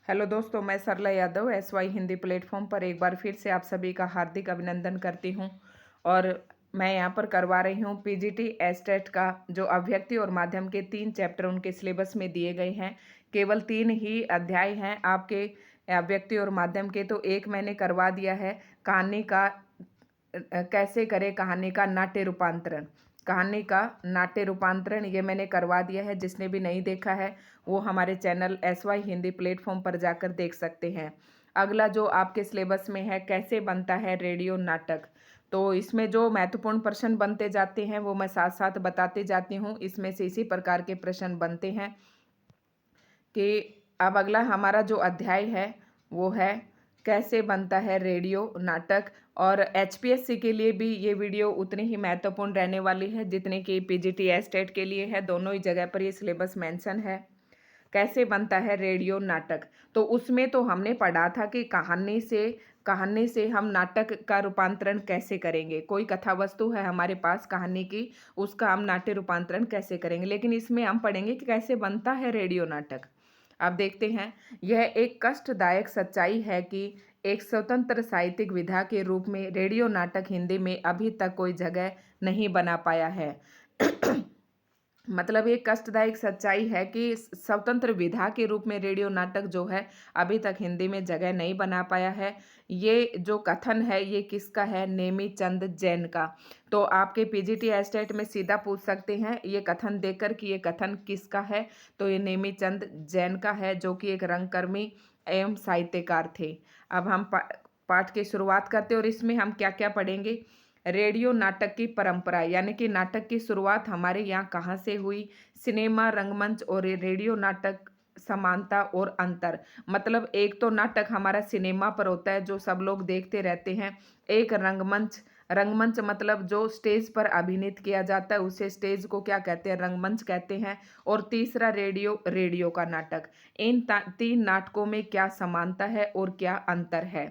Hello दोस्तों, मैं सरला Yadav SY Hindi platform पर एक बार फिर से आप सभी का हार्दिक अभिनंदन करती हूं। और मैं यहां पर करवा रही हूं PGT एस्टेट का जो अभिव्यक्ति और माध्यम के 3 चैप्टर उनके सिलेबस में दिए गए हैं। केवल 3 ही अध्याय हैं आपके अभिव्यक्ति और माध्यम के, तो एक मैंने करवा दिया है कहानी का कैसे करें कहानी का नाट्य रूपांतरण। कहानी का नाट्य रूपांतरण ये मैंने करवा दिया है। जिसने भी नहीं देखा है वो हमारे चैनल SY हिंदी प्लेटफॉर्म पर जाकर देख सकते हैं। अगला जो आपके सिलेबस में है कैसे बनता है रेडियो नाटक, तो इसमें जो महत्वपूर्ण प्रश्न बनते जाते हैं वो मैं साथ साथ बताते जाती हूँ। इसमें से इसी प्रकार के प्रश्न बनते हैं कि अब अगला हमारा जो अध्याय है वो है कैसे बनता है रेडियो नाटक। और HPSC के लिए भी ये वीडियो उतनी ही महत्वपूर्ण रहने वाली है जितने कि PGT एस्टेट के लिए है। दोनों ही जगह पर ये सिलेबस मेंशन है कैसे बनता है रेडियो नाटक। तो उसमें तो हमने पढ़ा था कि कहानी से हम नाटक का रूपांतरण कैसे करेंगे। कोई कथा वस्तु है हमारे पास कहानी की, उसका हम नाट्य रूपांतरण कैसे करेंगे। लेकिन इसमें हम पढ़ेंगे कि कैसे बनता है रेडियो नाटक। अब देखते हैं। यह एक कष्टदायक सच्चाई है कि एक स्वतंत्र साहित्यिक विधा के रूप में रेडियो नाटक हिंदी में अभी तक कोई जगह नहीं बना पाया है। मतलब ये कष्टदायक सच्चाई है कि स्वतंत्र विधा के रूप में रेडियो नाटक जो है अभी तक हिंदी में जगह नहीं बना पाया है। ये जो कथन है ये किसका है? नेमी चंद जैन का। तो आपके PGT एस्टेट में सीधा पूछ सकते हैं ये कथन देकर कि ये कथन किसका है। तो ये नेमी चंद जैन का है जो कि एक रंगकर्मी एवं साहित्यकार थे। अब हम पाठ की शुरुआत करते हैं और इसमें हम क्या क्या पढ़ेंगे। रेडियो नाटक की परंपरा, यानी कि नाटक की शुरुआत हमारे यहाँ कहाँ से हुई। सिनेमा, रंगमंच और रेडियो नाटक समानता और अंतर। मतलब एक तो नाटक हमारा सिनेमा पर होता है जो सब लोग देखते रहते हैं। एक रंगमंच, रंगमंच मतलब जो स्टेज पर अभिनीत किया जाता है उसे स्टेज को क्या कहते हैं? रंगमंच कहते हैं। और तीसरा रेडियो, रेडियो का नाटक। इन 3 नाटकों में क्या समानता है और क्या अंतर है।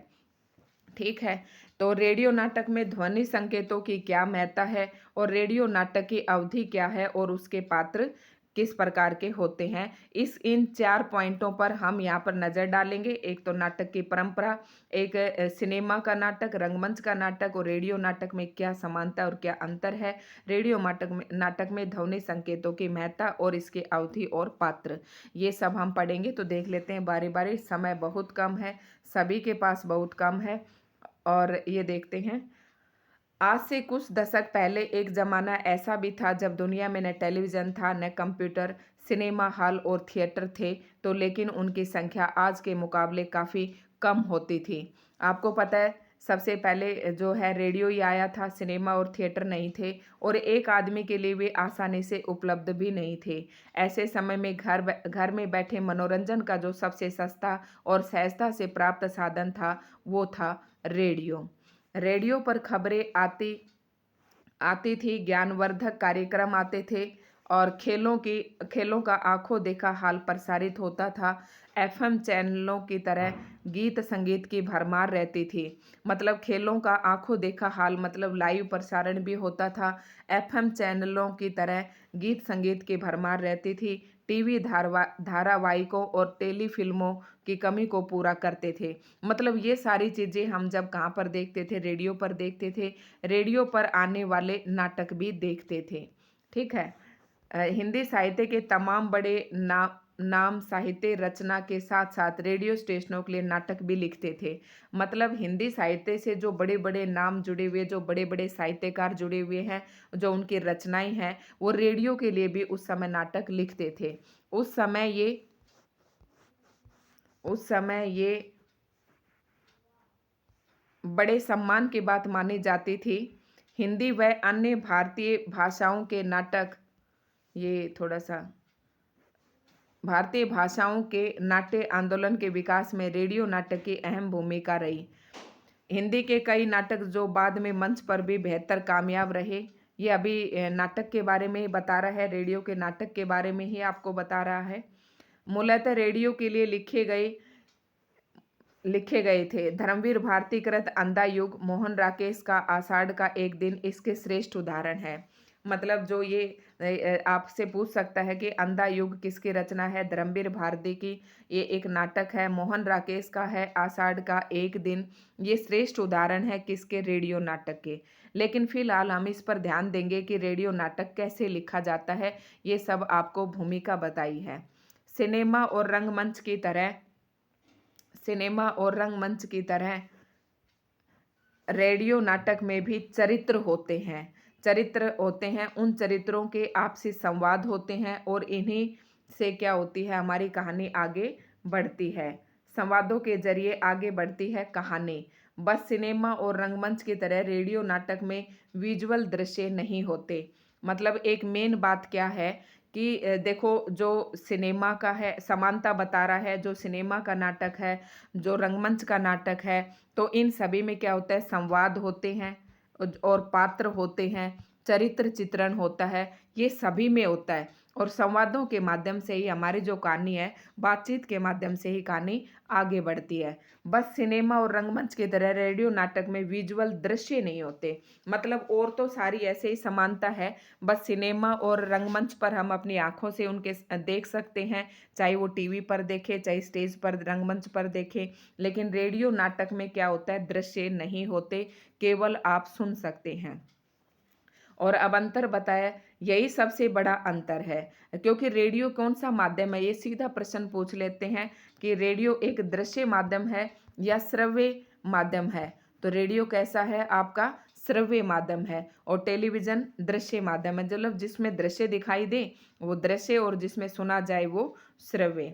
ठीक है। तो रेडियो नाटक में ध्वनि संकेतों की क्या महत्ता है और रेडियो नाटक की अवधि क्या है और उसके पात्र किस प्रकार के होते हैं। इन 4 पॉइंटों पर हम यहाँ पर नज़र डालेंगे। एक तो नाटक की परंपरा, एक सिनेमा का नाटक, रंगमंच का नाटक और रेडियो नाटक में क्या समानता और क्या अंतर है। रेडियो नाटक में ध्वनि संकेतों की महत्ता और इसकी अवधि और पात्र, ये सब हम पढ़ेंगे। तो देख लेते हैं बारी बारी, समय बहुत कम है, सभी के पास बहुत कम है। और ये देखते हैं। आज से कुछ दशक पहले एक ज़माना ऐसा भी था जब दुनिया में न टेलीविज़न था, न कंप्यूटर, सिनेमा हॉल और थिएटर थे। तो लेकिन उनकी संख्या आज के मुकाबले काफ़ी कम होती थी। आपको पता है सबसे पहले जो है रेडियो ही आया था, सिनेमा और थिएटर नहीं थे। और एक आदमी के लिए वे आसानी से उपलब्ध भी नहीं थे। ऐसे समय में घर में बैठे मनोरंजन का जो सबसे सस्ता और सहजता से प्राप्त साधन था वो था रेडियो। रेडियो पर खबरें आती आती थी, ज्ञानवर्धक कार्यक्रम आते थे और खेलों का आंखों देखा हाल प्रसारित होता था। FM चैनलों की तरह गीत संगीत की भरमार रहती थी। मतलब खेलों का आंखों देखा हाल मतलब लाइव प्रसारण भी होता था। FM चैनलों की तरह गीत संगीत की भरमार रहती थी। टीवी धारावाहिकों और टेली फिल्मों की कमी को पूरा करते थे। मतलब ये सारी चीज़ें हम जब कहाँ पर देखते थे? रेडियो पर देखते थे। रेडियो पर आने वाले नाटक भी देखते थे। ठीक है। हिंदी साहित्य के तमाम बड़े नाम साहित्य रचना के साथ साथ रेडियो स्टेशनों के लिए नाटक भी लिखते थे। मतलब हिंदी साहित्य से जो बड़े बड़े नाम जुड़े हुए, जो बड़े बड़े साहित्यकार जुड़े हुए हैं, जो उनकी रचनाएं हैं, वो रेडियो के लिए भी उस समय नाटक लिखते थे। उस समय ये बड़े सम्मान की बात मानी जाती थी। हिंदी व अन्य भारतीय भाषाओं के नाटक, ये थोड़ा सा भारतीय भाषाओं के नाट्य आंदोलन के विकास में रेडियो नाटक की अहम भूमिका रही। हिंदी के कई नाटक जो बाद में मंच पर भी बेहतर कामयाब रहे। ये अभी नाटक के बारे में ही बता रहा है, रेडियो के नाटक के बारे में ही आपको बता रहा है। मूलतः रेडियो के लिए लिखे गए थे। धर्मवीर भारती कृत अंधा युग, मोहन राकेश का आषाढ़ का एक दिन इसके श्रेष्ठ उदाहरण है। मतलब जो ये आपसे पूछ सकता है कि अंधा युग किसकी रचना है? धर्मवीर भारती की। ये एक नाटक है। मोहन राकेश का है आषाढ़ का एक दिन। ये श्रेष्ठ उदाहरण है किसके? रेडियो नाटक के। लेकिन फिलहाल हम इस पर ध्यान देंगे कि रेडियो नाटक कैसे लिखा जाता है। ये सब आपको भूमिका बताई है। सिनेमा और रंगमंच की तरह सिनेमा और रंगमंच की तरह रेडियो नाटक में भी चरित्र होते हैं। चरित्र होते हैं, उन चरित्रों के आपसी संवाद होते हैं और इन्हीं से क्या होती है? हमारी कहानी आगे बढ़ती है। संवादों के ज़रिए आगे बढ़ती है कहानी। बस सिनेमा और रंगमंच की तरह रेडियो नाटक में विजुअल दृश्य नहीं होते। मतलब एक मेन बात क्या है कि देखो जो सिनेमा का है समानता बता रहा है, जो सिनेमा का नाटक है, जो रंगमंच का नाटक है, तो इन सभी में क्या होता है? संवाद होते हैं और पात्र होते हैं, चरित्र चित्रण होता है, ये सभी में होता है। और संवादों के माध्यम से ही हमारी जो कहानी है, बातचीत के माध्यम से ही कहानी आगे बढ़ती है। बस सिनेमा और रंगमंच की तरह रेडियो नाटक में विजुअल दृश्य नहीं होते। मतलब और तो सारी ऐसे ही समानता है, बस सिनेमा और रंगमंच पर हम अपनी आँखों से उनके देख सकते हैं, चाहे वो टीवी पर देखें, चाहे स्टेज पर, रंगमंच पर देखें। लेकिन रेडियो नाटक में क्या होता है? दृश्य नहीं होते, केवल आप सुन सकते हैं। और अब अंतर बताया, यही सबसे बड़ा अंतर है। क्योंकि रेडियो कौन-सा माध्यम है? ये सीधा प्रश्न पूछ लेते हैं कि रेडियो एक दृश्य माध्यम है या श्रव्य माध्यम है? तो रेडियो कैसा है आपका? श्रव्य माध्यम है और टेलीविज़न दृश्य माध्यम है। मतलब जिसमें दृश्य दिखाई दे, वो दृश्य और जिसमें सुना जाए वो श्रव्य।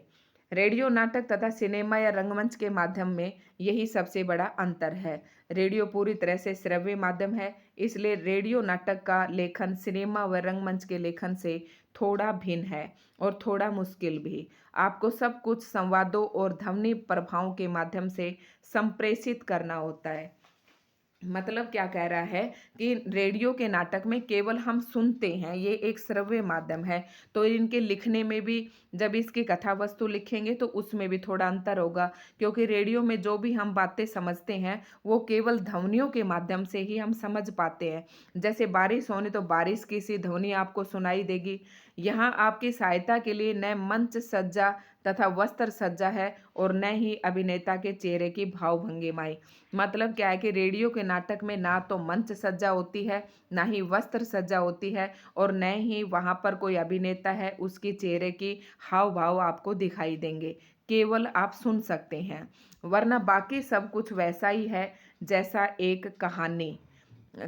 रेडियो नाटक तथा सिनेमा या रंगमंच के माध्यम में यही सबसे बड़ा अंतर है। रेडियो पूरी तरह से श्रव्य माध्यम है, इसलिए रेडियो नाटक का लेखन सिनेमा व रंगमंच के लेखन से थोड़ा भिन्न है और थोड़ा मुश्किल भी। आपको सब कुछ संवादों और ध्वनि प्रभावों के माध्यम से संप्रेषित करना होता है। मतलब क्या कह रहा है कि रेडियो के नाटक में केवल हम सुनते हैं, ये एक श्रव्य माध्यम है। तो इनके लिखने में भी जब इसकी कथा वस्तु लिखेंगे तो उसमें भी थोड़ा अंतर होगा, क्योंकि रेडियो में जो भी हम बातें समझते हैं वो केवल ध्वनियों के माध्यम से ही हम समझ पाते हैं। जैसे बारिश होने तो बारिश की सी ध्वनि आपको सुनाई देगी। यहाँ आपकी सहायता के लिए न मंच सज्जा तथा वस्त्र सज्जा है और न ही अभिनेता के चेहरे की भावभंगिमाएं। मतलब क्या है कि रेडियो के नाटक में ना तो मंच सज्जा होती है, ना ही वस्त्र सज्जा होती है और न ही वहाँ पर कोई अभिनेता है, उसकी चेहरे की हाव भाव आपको दिखाई देंगे। केवल आप सुन सकते हैं, वरना बाकी सब कुछ वैसा ही है जैसा एक कहानी।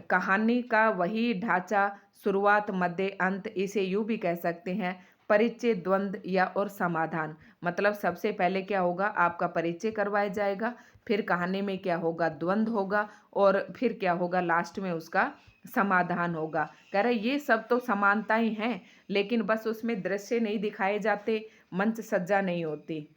कहानी का वही ढांचा, शुरुआत मध्य अंत, इसे यूं भी कह सकते हैं परिचय, द्वंद्व या और समाधान। मतलब सबसे पहले क्या होगा? आपका परिचय करवाया जाएगा, फिर कहानी में क्या होगा? द्वंद्व होगा और फिर क्या होगा? लास्ट में उसका समाधान होगा। कह रहे ये सब तो समानताएं हैं, लेकिन बस उसमें दृश्य नहीं दिखाए जाते, मंच सज्जा नहीं होती।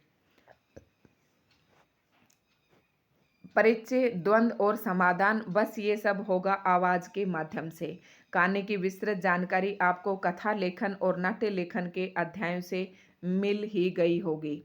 परिचय, द्वंद्व और समाधान, बस ये सब होगा आवाज के माध्यम से। कहानी की विस्तृत जानकारी आपको कथा लेखन और नाट्य लेखन के अध्यायों से मिल ही गई होगी।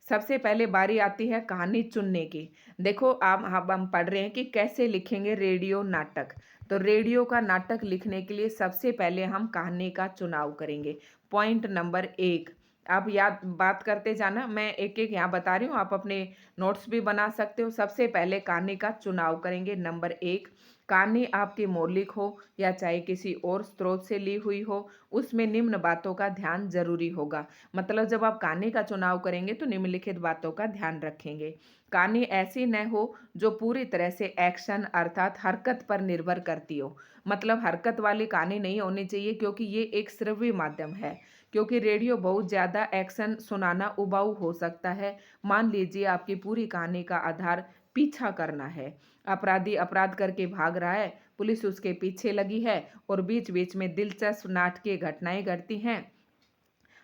सबसे पहले बारी आती है कहानी चुनने की। देखो आप, हम पढ़ रहे हैं कि कैसे लिखेंगे रेडियो नाटक। तो रेडियो का नाटक लिखने के लिए सबसे पहले हम कहानी का चुनाव करेंगे। पॉइंट नंबर 1, आप याद बात करते जाना, मैं एक एक यहाँ बता रही हूँ, आप अपने नोट्स भी बना सकते हो। सबसे पहले कहानी का चुनाव करेंगे। नंबर 1, कहानी आपकी मौलिक हो या चाहे किसी और स्रोत से ली हुई हो, उसमें निम्न बातों का ध्यान जरूरी होगा। मतलब जब आप कहानी का चुनाव करेंगे तो निम्नलिखित बातों का ध्यान रखेंगे। कहानी ऐसी न हो जो पूरी तरह से एक्शन अर्थात हरकत पर निर्भर करती हो। मतलब हरकत वाली कहानी नहीं होनी चाहिए, क्योंकि ये एक श्रव्य माध्यम है। क्योंकि रेडियो बहुत ज़्यादा एक्शन सुनाना उबाऊ हो सकता है। मान लीजिए आपकी पूरी कहानी का आधार पीछा करना है। अपराधी अपराध करके भाग रहा है, पुलिस उसके पीछे लगी है और बीच बीच में दिलचस्प नाटकीय घटनाएं घटती हैं।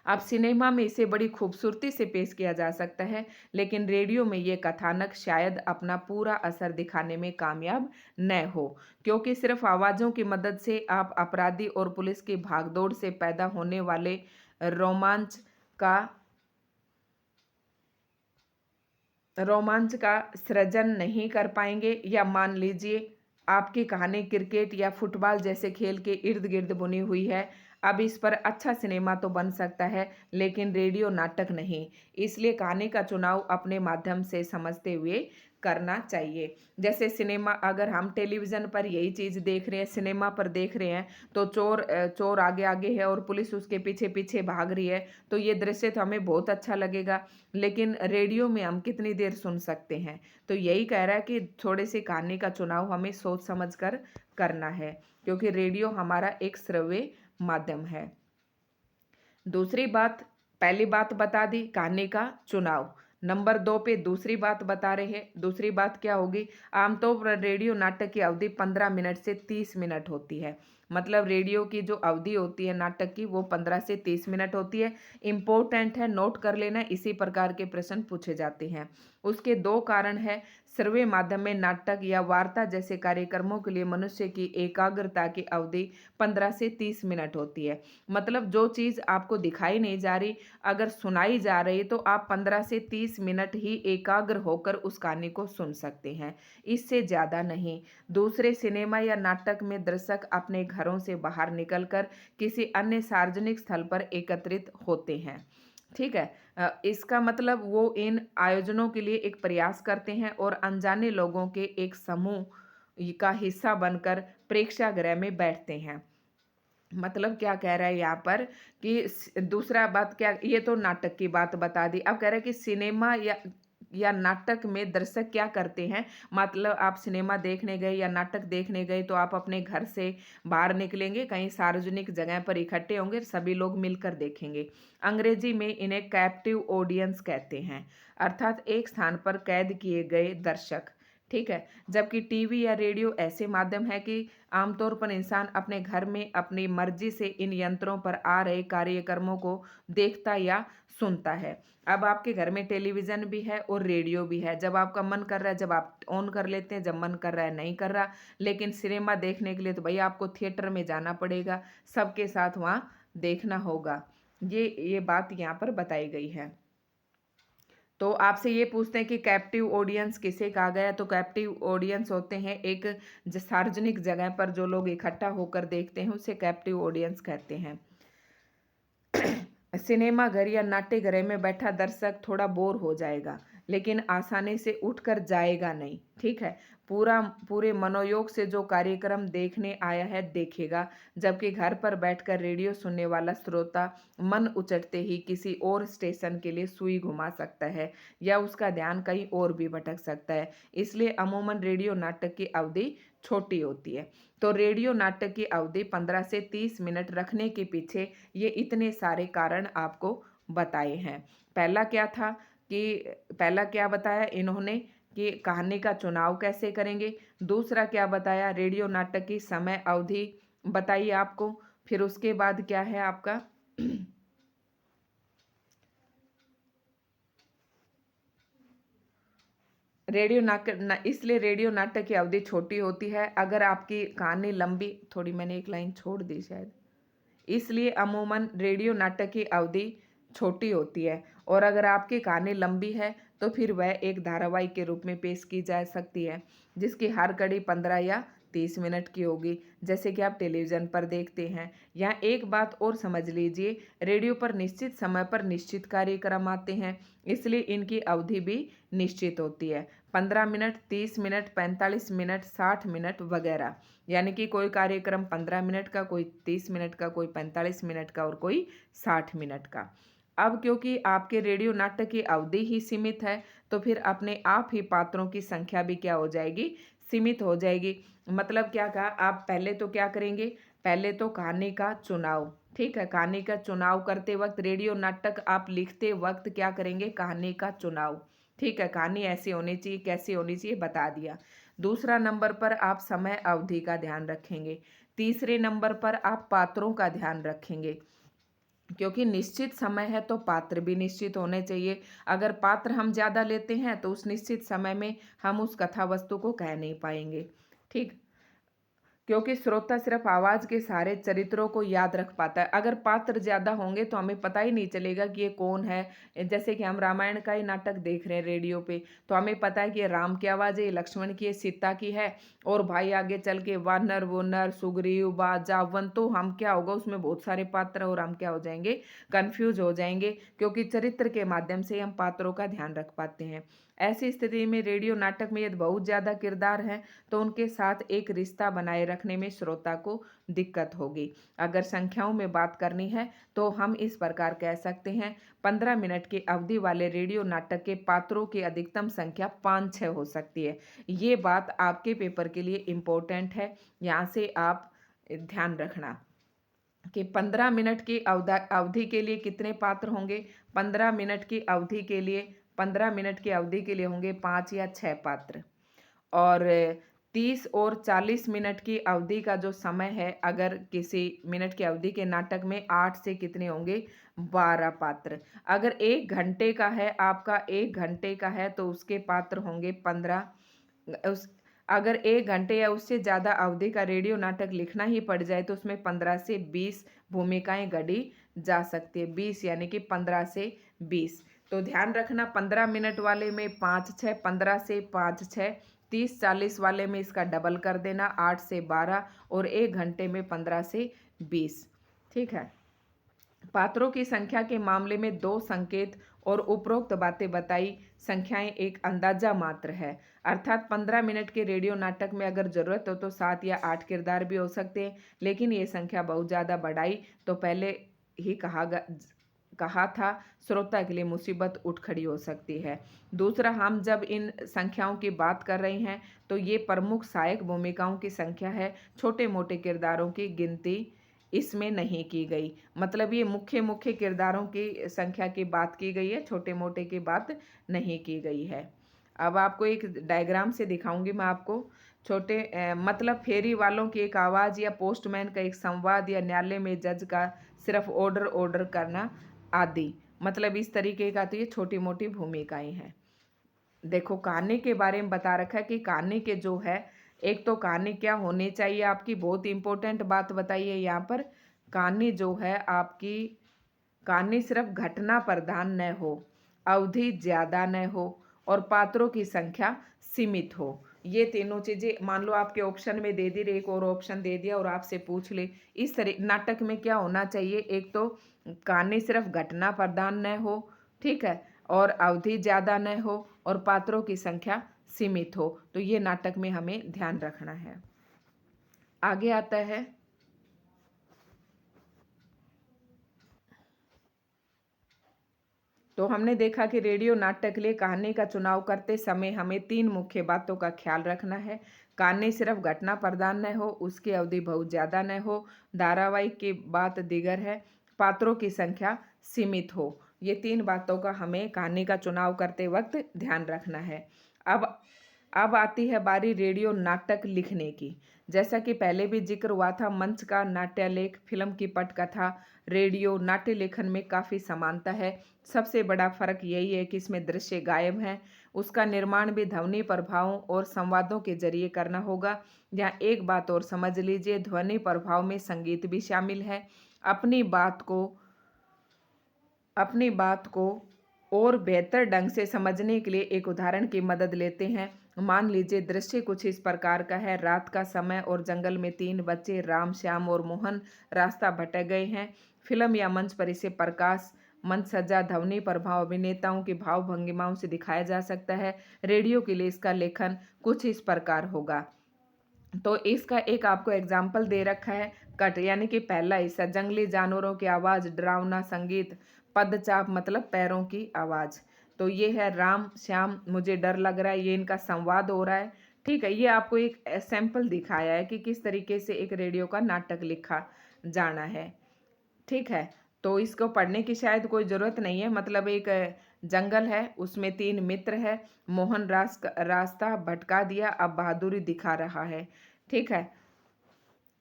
अब सिनेमा में इसे बड़ी खूबसूरती से पेश किया जा सकता है, लेकिन रेडियो में ये कथानक शायद अपना पूरा असर दिखाने में कामयाब न हो, क्योंकि सिर्फ आवाज़ों की मदद से आप अपराधी और पुलिस की भागदौड़ से पैदा होने वाले रोमांच का रोमांच का सृजन नहीं कर पाएंगे। या मान लीजिए आपकी कहानी क्रिकेट या फुटबॉल जैसे खेल के इर्द-गिर्द बुनी हुई है। अब इस पर अच्छा सिनेमा तो बन सकता है, लेकिन रेडियो नाटक नहीं। इसलिए कहानी का चुनाव अपने माध्यम से समझते हुए करना चाहिए। जैसे सिनेमा, अगर हम टेलीविज़न पर यही चीज़ देख रहे हैं, सिनेमा पर देख रहे हैं, तो चोर आगे-आगे है और पुलिस उसके पीछे-पीछे भाग रही है, तो ये दृश्य तो हमें बहुत अच्छा लगेगा। लेकिन रेडियो में हम कितनी देर सुन सकते हैं? तो यही कह रहा है कि थोड़ी-सी कहानी का चुनाव हमें सोच समझ कर करना है, क्योंकि रेडियो हमारा एक श्रव्य माध्यम है। दूसरी बात, पहली बात बता दी कहानी का चुनाव। नंबर 2 पे दूसरी बात बता रहे हैं। दूसरी बात क्या होगी? आमतौर पर रेडियो नाटक की अवधि 15 मिनट से 30 मिनट होती है। मतलब रेडियो की जो अवधि होती है नाटक की, वो 15 से 30 मिनट होती है। इम्पोर्टेंट है, नोट कर लेना, इसी प्रकार के प्रश्न पूछे जाते हैं। उसके 2 कारण हैं। श्रव्य माध्यम में नाटक या वार्ता जैसे कार्यक्रमों के लिए मनुष्य की एकाग्रता की अवधि 15 से 30 मिनट होती है। मतलब जो चीज़ आपको दिखाई नहीं जा रही, अगर सुनाई जा रही, तो आप 15 से 30 मिनट ही एकाग्र होकर उस कहानी को सुन सकते हैं, इससे ज़्यादा नहीं। दूसरे सिनेमा या नाटक में दर्शक अपने घरों से बाहर निकलकर किसी अन्य सार्वजनिक स्थल पर एकत्रित होते हैं। ठीक है? इसका मतलब वो इन आयोजनों के लिए एक प्रयास करते हैं और अनजाने लोगों के एक समूह का हिस्सा बनकर प्रेक्षागृह में बैठते हैं। मतलब क्या कह रहा है यहाँ पर कि दूसरा बात क्या, ये तो नाटक की बात बता दी। अब कह रहा है कि सिनेमा या नाटक में दर्शक क्या करते हैं। मतलब आप सिनेमा देखने गए या नाटक देखने गए, तो आप अपने घर से बाहर निकलेंगे, कहीं सार्वजनिक जगह पर इकट्ठे होंगे, सभी लोग मिलकर देखेंगे। अंग्रेजी में इन्हें कैप्टिव ऑडियंस कहते हैं, अर्थात एक स्थान पर कैद किए गए दर्शक। ठीक है? जबकि टीवी या रेडियो ऐसे माध्यम है कि आमतौर पर इंसान अपने घर में अपनी मर्जी से इन यंत्रों पर आ रहे कार्यक्रमों को देखता या सुनता है। अब आपके घर में टेलीविज़न भी है और रेडियो भी है। जब आपका मन कर रहा है, जब आप ऑन कर लेते हैं, जब मन कर रहा है नहीं कर रहा। लेकिन सिनेमा देखने के लिए तो भैया आपको थिएटर में जाना पड़ेगा, सबके साथ वहाँ देखना होगा। ये बात यहाँ पर बताई गई है। तो आपसे ये पूछते हैं कि कैप्टिव ऑडियंस किसे कहा गया है? तो कैप्टिव ऑडियंस होते हैं एक सार्वजनिक जगह पर जो लोग इकट्ठा होकर देखते हैं, उसे कैप्टिव ऑडियंस कहते हैं। सिनेमा घर या नाट्यगृह में बैठा दर्शक थोड़ा बोर हो जाएगा, लेकिन आसानी से उठकर जाएगा नहीं। ठीक है? पूरे मनोयोग से जो कार्यक्रम देखने आया है देखेगा, जबकि घर पर बैठकर रेडियो सुनने वाला श्रोता मन उचटते ही किसी और स्टेशन के लिए सुई घुमा सकता है या उसका ध्यान कहीं और भी भटक सकता है। इसलिए अमूमन रेडियो नाटक की अवधि छोटी होती है। तो रेडियो नाटक की अवधि 15 से 30 मिनट रखने के पीछे ये इतने सारे कारण आपको बताए हैं। पहला क्या था कि पहला क्या बताया इन्होंने कि कहानी का चुनाव कैसे करेंगे। दूसरा क्या बताया, रेडियो नाटक की समय अवधि बताई आपको। फिर उसके बाद क्या है आपका इसलिए रेडियो नाटक की अवधि छोटी होती है। अगर आपकी कहानी लंबी, थोड़ी मैंने एक लाइन छोड़ दी शायद। इसलिए अमूमन रेडियो नाटक की अवधि छोटी होती है, और अगर आपकी कहानी लंबी है तो फिर वह एक धारावाहिक के रूप में पेश की जा सकती है, जिसकी हर कड़ी 15 या 30 मिनट की होगी, जैसे कि आप टेलीविज़न पर देखते हैं। यहाँ एक बात और समझ लीजिए, रेडियो पर निश्चित समय पर निश्चित कार्यक्रम आते हैं, इसलिए इनकी अवधि भी निश्चित होती है। 15 मिनट, 30 मिनट, 45 मिनट, 60 मिनट वगैरह। यानी कि कोई कार्यक्रम 15 मिनट का, कोई 30 मिनट का, कोई 45 मिनट का और कोई 60 मिनट का। अब क्योंकि आपके रेडियो नाटक की अवधि ही सीमित है, तो फिर अपने आप ही पात्रों की संख्या भी क्या हो जाएगी, सीमित हो जाएगी। मतलब क्या कहा, आप पहले तो क्या करेंगे, पहले तो कहानी का चुनाव। ठीक है? कहानी का चुनाव करते वक्त, रेडियो नाटक आप लिखते वक्त क्या करेंगे, कहानी का चुनाव। ठीक है? कहानी ऐसी होनी चाहिए, कैसी होनी चाहिए बता दिया। दूसरा नंबर पर आप समय अवधि का ध्यान रखेंगे। तीसरे नंबर पर आप पात्रों का ध्यान रखेंगे, क्योंकि निश्चित समय है तो पात्र भी निश्चित होने चाहिए। अगर पात्र हम ज़्यादा लेते हैं तो उस निश्चित समय में हम उस कथा वस्तु को कह नहीं पाएंगे। ठीक। क्योंकि श्रोता सिर्फ आवाज के सहारे चरित्रों को याद रख पाता है। अगर पात्र ज्यादा होंगे तो हमें पता ही नहीं चलेगा कि ये कौन है। जैसे कि हम रामायण का ही नाटक देख रहे हैं रेडियो पे, तो हमें पता है कि ये राम की आवाज है, ये लक्ष्मण की है, सीता की है, और भाई आगे चल के वानर वो नर सुग्रीव जावन, तो हम क्या होगा उसमें बहुत सारे पात्र और हम क्या हो जाएंगे, कंफ्यूज हो जाएंगे, क्योंकि चरित्र के माध्यम से हम पात्रों का ध्यान रख पाते हैं। ऐसी स्थिति में रेडियो नाटक में यदि बहुत ज्यादा किरदार हैं तो उनके साथ एक रिश्ता बनाए रखने में श्रोता को दिक्कत होगी। अगर संख्याओं में बात करनी है तो हम इस प्रकार कह सकते हैं, 15 मिनट की अवधि वाले रेडियो नाटक के पात्रों की अधिकतम संख्या 5-6 हो सकती है। ये बात आपके पेपर के लिए इम्पोर्टेंट है, यहाँ से आप ध्यान रखना कि 15 मिनट की अवधि के लिए कितने पात्र होंगे। 15 मिनट की अवधि के लिए 15 मिनट की अवधि के लिए होंगे 5 या 6 पात्र। और 30 और 40 मिनट की अवधि का जो समय है, अगर किसी मिनट की अवधि के नाटक में 8 से कितने होंगे, 12 पात्र। अगर 1 घंटे का है, आपका 1 घंटे का है तो उसके पात्र होंगे 15। उस अगर 1 घंटे या उससे ज़्यादा अवधि का रेडियो नाटक लिखना ही पड़ जाए तो उसमें 15 से 20 भूमिकाएं गढ़ी जा सकती है। 20 यानी कि 15 से 20। तो ध्यान रखना, 15 मिनट वाले में 5-6, 15 से 5-6, 30-40 वाले में इसका डबल कर देना 8 से 12, और 1 घंटे में 15 से 20। ठीक है। पात्रों की संख्या के मामले में 2 संकेत और उपरोक्त बातें बताई संख्याएं एक अंदाजा मात्र है। अर्थात 15 मिनट के रेडियो नाटक में अगर जरूरत हो तो 7 या 8 किरदार भी हो सकते हैं, लेकिन ये संख्या बहुत ज़्यादा बढ़ाई तो पहले ही कहा था, श्रोता के लिए मुसीबत उठ खड़ी हो सकती है। दूसरा, हम जब इन संख्याओं की बात कर रहे हैं तो ये प्रमुख सहायक भूमिकाओं की संख्या है, छोटे मोटे किरदारों की गिनती इसमें नहीं की गई। मतलब ये मुख्य मुख्य किरदारों की संख्या की बात की गई है, छोटे मोटे की बात नहीं की गई है। अब आपको एक डायग्राम से दिखाऊंगी मैं आपको। मतलब फेरी वालों की एक आवाज़ या पोस्टमैन का एक संवाद या न्यायालय में जज का सिर्फ ऑर्डर ऑर्डर करना आदि, मतलब इस तरीके का, तो ये छोटी मोटी भूमिकाएं हैं। देखो, कहानी के बारे में बता रखा है कि कहानी के जो है, एक तो कहानी क्या होनी चाहिए आपकी, बहुत इंपॉर्टेंट बात बताई है यहाँ पर। कहानी जो है आपकी, कहानी सिर्फ घटना प्रधान न हो, अवधि ज्यादा न हो, और पात्रों की संख्या सीमित हो। ये तीनों चीजें मान लो आपके ऑप्शन में दे दी, एक और ऑप्शन दे दिया और आपसे पूछ ले इस तरह नाटक में क्या होना चाहिए। एक तो कहानी सिर्फ घटना प्रधान न हो, ठीक है, और अवधि ज्यादा न हो, और पात्रों की संख्या सीमित हो। तो ये नाटक में हमें ध्यान रखना है। आगे आता है, तो हमने देखा कि रेडियो नाटक के लिए कहानी का चुनाव करते समय हमें 3 मुख्य बातों का ख्याल रखना है। कहानी सिर्फ घटना प्रधान न हो, उसकी अवधि बहुत ज़्यादा न हो, धारावाहिक की बात दीगर है, पात्रों की संख्या सीमित हो। ये 3 बातों का हमें कहानी का चुनाव करते वक्त ध्यान रखना है। अब अब आती है बारी रेडियो नाटक लिखने की। जैसा कि पहले भी जिक्र हुआ था, मंच का नाट्यलेख, फिल्म की पटकथा, रेडियो नाट्य लेखन में काफ़ी समानता है। सबसे बड़ा फर्क यही है कि इसमें दृश्य गायब हैं। उसका निर्माण भी ध्वनि प्रभावों और संवादों के जरिए करना होगा। यहाँ एक बात और समझ लीजिए, ध्वनि प्रभाव में संगीत भी शामिल है। अपनी बात को और बेहतर ढंग से समझने के लिए एक उदाहरण की मदद लेते हैं। मान लीजिए दृश्य कुछ इस प्रकार का है। रात का समय और जंगल में 3 बच्चे राम, श्याम और मोहन रास्ता भटक गए हैं। फिल्म या मंच पर इसे प्रकाश, मंच सज्जा, ध्वनि प्रभाव, अभिनेताओं की भाव भंगिमाओं से दिखाया जा सकता है। रेडियो के लिए इसका लेखन कुछ इस प्रकार होगा। तो इसका एक आपको एग्जाम्पल दे रखा है। कट यानी कि पहला हिस्सा, जंगली जानवरों की आवाज़, डरावना संगीत, पदचाप मतलब पैरों की आवाज़। तो ये है राम श्याम मुझे डर लग रहा है, ये इनका संवाद हो रहा है। ठीक है, ये आपको एक सैंपल दिखाया है कि किस तरीके से एक रेडियो का नाटक लिखा जाना है। ठीक है, तो इसको पढ़ने की शायद कोई ज़रूरत नहीं है। मतलब एक जंगल है, उसमें 3 मित्र है। मोहन रास्ता भटका दिया, अब बहादुरी दिखा रहा है। ठीक है,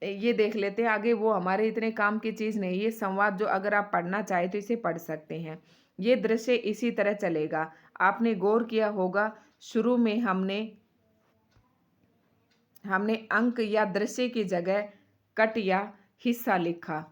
ये देख लेते हैं आगे। वो हमारे इतने काम की चीज़ नहीं, ये संवाद जो अगर आप पढ़ना चाहे तो इसे पढ़ सकते हैं। ये दृश्य इसी तरह चलेगा। आपने गौर किया होगा, शुरू में हमने हमने अंक या दृश्य की जगह कट या हिस्सा लिखा।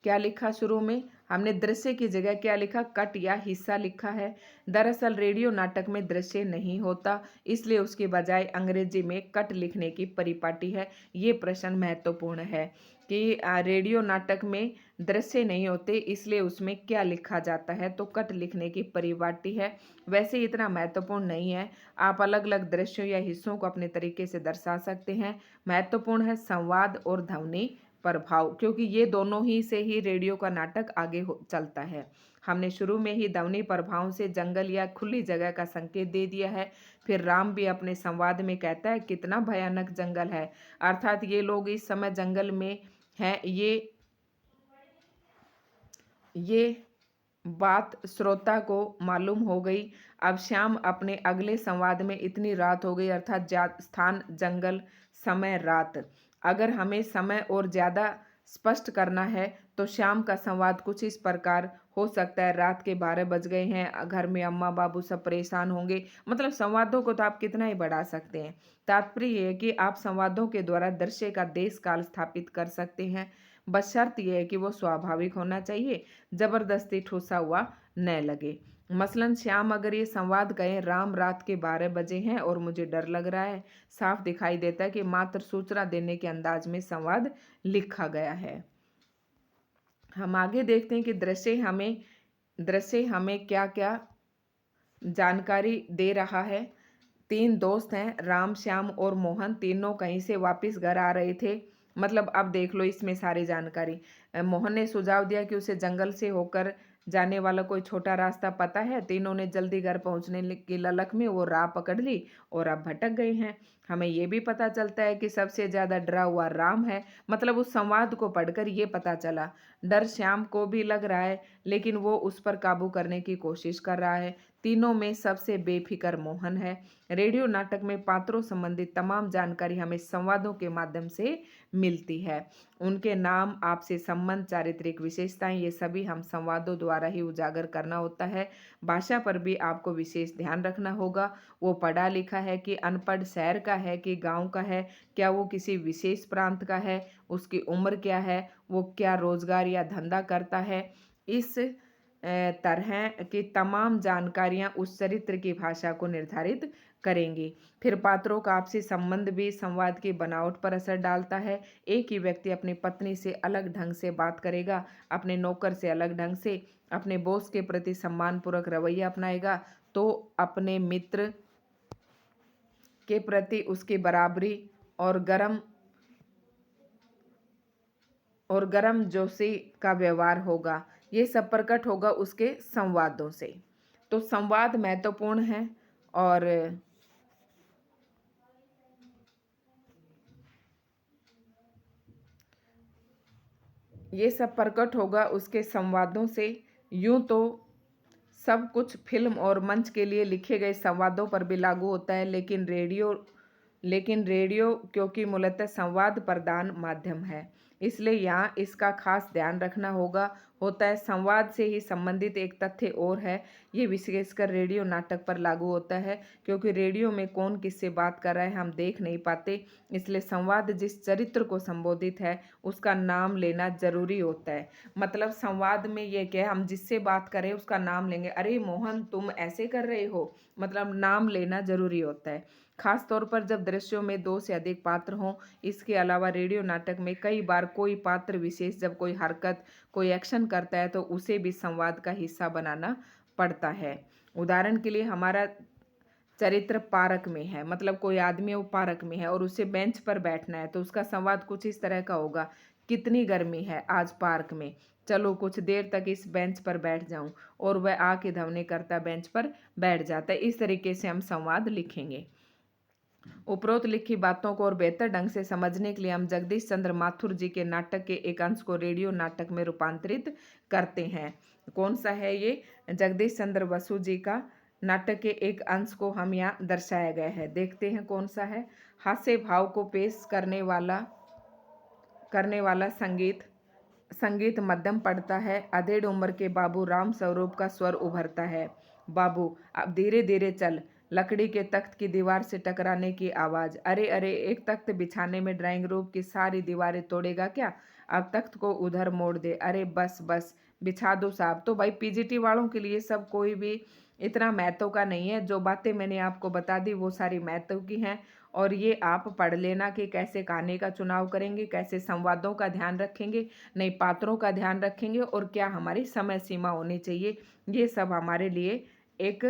क्या लिखा शुरू में? हमने दृश्य की जगह क्या लिखा? कट या हिस्सा लिखा है। दरअसल रेडियो नाटक में दृश्य नहीं होता, इसलिए उसके बजाय अंग्रेजी में कट लिखने की परिपाटी है। ये प्रश्न महत्वपूर्ण है कि रेडियो नाटक में दृश्य नहीं होते, इसलिए उसमें क्या लिखा जाता है? तो कट लिखने की परिपाटी है। वैसे इतना महत्वपूर्ण नहीं है, आप अलग अलग दृश्यों या हिस्सों को अपने तरीके से दर्शा सकते हैं। महत्वपूर्ण है संवाद और ध्वनि प्रभाव, क्योंकि ये दोनों ही से ही रेडियो का नाटक आगे चलता है। हमने शुरू में ही ध्वनि प्रभाव से जंगल या खुली जगह का संकेत दे दिया है। फिर राम भी अपने संवाद में कहता है कितना भयानक जंगल है, अर्थात ये लोग इस समय जंगल में हैं। ये बात श्रोता को मालूम हो गई। अब श्याम अपने अगले संवाद में इतनी रात हो गई, अर्थात स्थान जंगल, समय रात। अगर हमें समय और ज़्यादा स्पष्ट करना है तो श्याम का संवाद कुछ इस प्रकार हो सकता है। रात के 12 बज गए हैं, घर में अम्मा बाबू सब परेशान होंगे। मतलब संवादों को तो आप कितना ही बढ़ा सकते हैं। तात्पर्य यह है कि आप संवादों के द्वारा दृश्य का देश काल स्थापित कर सकते हैं। बस शर्त यह है कि वो स्वाभाविक होना चाहिए, जबरदस्ती ठूसा हुआ न लगे। मसलन श्याम अगर ये संवाद कहें राम रात के 12 बजे हैं और मुझे डर लग रहा है, साफ दिखाई देता है कि मात्र सूचना देने के अंदाज में संवाद लिखा गया है। हम आगे देखते हैं कि दृश्य हमें क्या क्या जानकारी दे रहा है। 3 दोस्त हैं, राम, श्याम और मोहन। तीनों कहीं से वापस घर आ रहे थे। मतलब अब देख लो इसमें सारी जानकारी। मोहन ने सुझाव दिया कि उसे जंगल से होकर जाने वाला कोई छोटा रास्ता पता है। तीनों ने जल्दी घर पहुंचने की ललक में वो राह पकड़ ली और अब भटक गए हैं। हमें ये भी पता चलता है कि सबसे ज़्यादा डरा हुआ राम है। मतलब उस संवाद को पढ़कर ये पता चला, डर श्याम को भी लग रहा है, लेकिन वो उस पर काबू करने की कोशिश कर रहा है। तीनों में सबसे बेफिक्र मोहन है। रेडियो नाटक में पात्रों संबंधित तमाम जानकारी हमें संवादों के माध्यम से मिलती है। उनके नाम, आपसी संबंध, चारित्रिक विशेषताएं, ये सभी हम संवादों द्वारा ही उजागर करना होता है। भाषा पर भी आपको विशेष ध्यान रखना होगा। वो पढ़ा लिखा है कि अनपढ़, शहर का है कि गांव का है, क्या वो किसी विशेष प्रांत का है, उसकी उम्र क्या है, वो क्या रोजगार या धंधा करता है। इस तरह की तमाम जानकारियां उस चरित्र की भाषा को निर्धारित करेंगी। फिर पात्रों का आपसी संबंध भी संवाद की बनावट पर असर डालता है। एक ही व्यक्ति अपनी पत्नी से अलग ढंग से बात करेगा, अपने नौकर से अलग ढंग से, अपने बॉस के प्रति सम्मानपूर्वक रवैया अपनाएगा, तो अपने मित्र के प्रति उसकी बराबरी और गर्म जोशी का व्यवहार होगा। ये सब प्रकट होगा उसके संवादों से। तो संवाद महत्वपूर्ण है और ये सब प्रकट होगा उसके संवादों से। यूं तो सब कुछ फिल्म और मंच के लिए लिखे गए संवादों पर भी लागू होता है, लेकिन रेडियो क्योंकि मूलतः संवाद प्रदान माध्यम है, इसलिए यहाँ इसका खास ध्यान रखना होता है। संवाद से ही संबंधित एक तथ्य और है, ये विशेषकर रेडियो नाटक पर लागू होता है, क्योंकि रेडियो में कौन किससे बात कर रहा है हम देख नहीं पाते, इसलिए संवाद जिस चरित्र को संबोधित है उसका नाम लेना जरूरी होता है। मतलब संवाद में ये क्या है, हम जिससे बात करें उसका नाम लेंगे, अरे मोहन तुम ऐसे कर रहे हो, मतलब नाम लेना जरूरी होता है। खास तौर पर जब दृश्यों में 2 से अधिक पात्र हों। इसके अलावा रेडियो नाटक में कई बार कोई पात्र विशेष जब कोई हरकत, कोई एक्शन करता है तो उसे भी संवाद का हिस्सा बनाना पड़ता है। उदाहरण के लिए हमारा चरित्र पार्क में है, मतलब कोई आदमी वो पार्क में है और उसे बेंच पर बैठना है, तो उसका संवाद कुछ इस तरह का होगा, कितनी गर्मी है आज पार्क में, चलो कुछ देर तक इस बेंच पर बैठ जाऊं, और वह आके धवने करता बेंच पर बैठ जाता है। इस तरीके से हम संवाद लिखेंगे। उपरोक्त लिखी बातों को और बेहतर ढंग से समझने के लिए हम जगदीश चंद्र माथुर जी के नाटक के एक अंश को रेडियो नाटक में रूपांतरित करते हैं। कौन सा है ये? जगदीश चंद्र बसु जी का नाटक के एक अंश को हम यहाँ दर्शाया गया है। देखते हैं कौन सा है। हास्य भाव को पेश करने वाला संगीत मध्यम पड़ता है। अधेड़ उम्र के बाबू राम स्वरूप का स्वर उभरता है। बाबू अब धीरे धीरे चल, लकड़ी के तख्त की दीवार से टकराने की आवाज़। अरे अरे, एक तख्त बिछाने में ड्राइंग रूम की सारी दीवारें तोड़ेगा क्या? अब तख्त को उधर मोड़ दे। अरे बस बस, बिछा दो साहब। तो भाई पीजीटी वालों के लिए सब कोई भी इतना महत्व का नहीं है। जो बातें मैंने आपको बता दी वो सारी महत्व की हैं, और ये आप पढ़ लेना कि कैसे कहानी का चुनाव करेंगे, कैसे संवादों का ध्यान रखेंगे, नई पात्रों का ध्यान रखेंगे, और क्या हमारी समय सीमा होनी चाहिए। ये सब हमारे लिए एक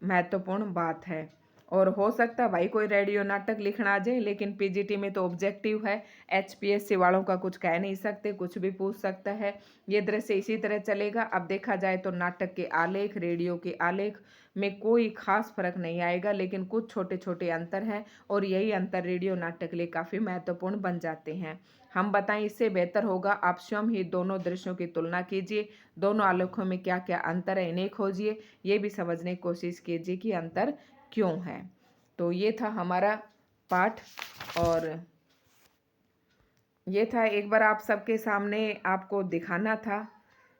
महत्वपूर्ण बात है। और हो सकता है भाई कोई रेडियो नाटक लिखना आ जाए, लेकिन पीजीटी में तो ऑब्जेक्टिव है, एचपीएससी वालों का कुछ कह नहीं सकते, कुछ भी पूछ सकता है। ये दृश्य इसी तरह चलेगा। अब देखा जाए तो नाटक के आलेख, रेडियो के आलेख में कोई खास फर्क नहीं आएगा, लेकिन कुछ छोटे छोटे अंतर हैं, और यही अंतर रेडियो नाटक के लिए काफ़ी महत्वपूर्ण बन जाते हैं। हम बताएं, इससे बेहतर होगा आप स्वयं ही दोनों दृश्यों की तुलना कीजिए, दोनों आलेखों में क्या क्या अंतर है इन्हें खोजिए, ये भी समझने की कोशिश कीजिए कि अंतर क्यों है। तो ये था हमारा पाठ, और ये था एक बार आप सबके सामने आपको दिखाना था।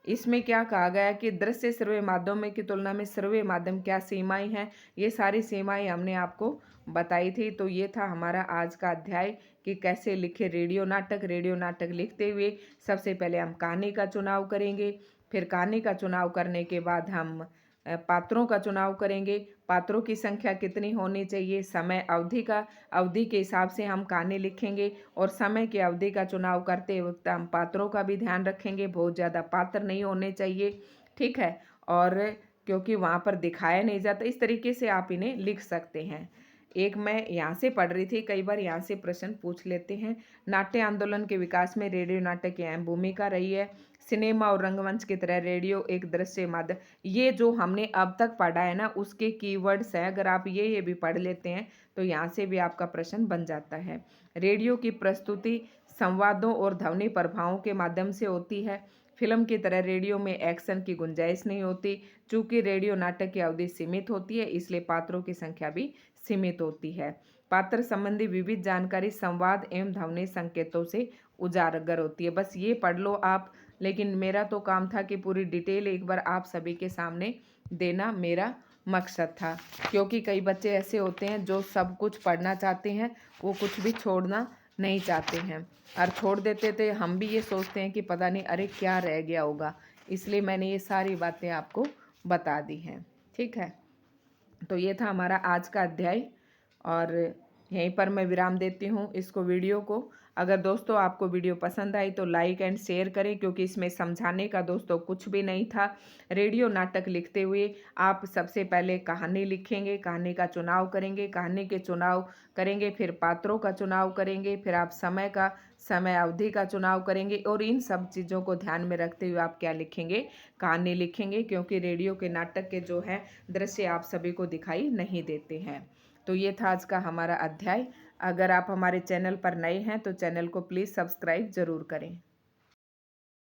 इसमें क्या कहा गया कि दृश्य श्रव्य माध्यम की तुलना में श्रव्य माध्यम क्या सीमाएं हैं, ये सारी सीमाएं हमने आपको बताई थी। तो ये था हमारा आज का अध्याय कि कैसे लिखे रेडियो नाटक। रेडियो नाटक लिखते हुए सबसे पहले हम कहानी का चुनाव करेंगे, फिर कहानी का चुनाव करने के बाद हम पात्रों का चुनाव करेंगे, पात्रों की संख्या कितनी होनी चाहिए, समय अवधि के हिसाब से हम कहानी लिखेंगे, और समय की अवधि का चुनाव करते वक्त हम पात्रों का भी ध्यान रखेंगे, बहुत ज़्यादा पात्र नहीं होने चाहिए, ठीक है। और क्योंकि वहाँ पर दिखाया नहीं जाता, इस तरीके से आप इन्हें लिख सकते हैं। एक मैं यहाँ से पढ़ रही थी, कई बार यहाँ से प्रश्न पूछ लेते हैं। नाट्य आंदोलन के विकास में रेडियो नाटक की अहम भूमिका रही है। सिनेमा और रंगमंच की तरह रेडियो एक दृश्य माध्यम। ये जो हमने अब तक पढ़ा है ना, उसके कीवर्ड्स हैं, अगर आप ये भी पढ़ लेते हैं तो यहाँ से भी आपका प्रश्न बन जाता है। रेडियो की प्रस्तुति संवादों और ध्वनि प्रभावों के माध्यम से होती है। फिल्म की तरह रेडियो में एक्शन की गुंजाइश नहीं होती। चूंकि रेडियो नाटक की अवधि सीमित होती है, इसलिए पात्रों की संख्या भी सीमित होती है। पात्र संबंधी विविध जानकारी संवाद एवं ध्वनि संकेतों से उजागर होती है। बस ये पढ़ लो आप, लेकिन मेरा तो काम था कि पूरी डिटेल एक बार आप सभी के सामने देना मेरा मकसद था, क्योंकि कई बच्चे ऐसे होते हैं जो सब कुछ पढ़ना चाहते हैं, वो कुछ भी छोड़ना नहीं चाहते हैं, और छोड़ देते थे। हम भी ये सोचते हैं कि पता नहीं अरे क्या रह गया होगा, इसलिए मैंने ये सारी बातें आपको बता दी हैं, ठीक है। तो ये था हमारा आज का अध्याय, और यहीं पर मैं विराम देती हूँ इसको वीडियो को। अगर दोस्तों आपको वीडियो पसंद आई तो लाइक एंड शेयर करें, क्योंकि इसमें समझाने का दोस्तों कुछ भी नहीं था। रेडियो नाटक लिखते हुए आप सबसे पहले कहानी लिखेंगे, कहानी का चुनाव करेंगे, कहानी के चुनाव करेंगे, फिर पात्रों का चुनाव करेंगे, फिर आप समय अवधि का चुनाव करेंगे, और इन सब चीज़ों को ध्यान में रखते हुए आप क्या लिखेंगे, कहानी लिखेंगे, क्योंकि रेडियो के नाटक के जो है दृश्य आप सभी को दिखाई नहीं देते हैं। तो ये था आज का हमारा अध्याय। अगर आप हमारे चैनल पर नए हैं तो चैनल को प्लीज़ सब्सक्राइब ज़रूर करें।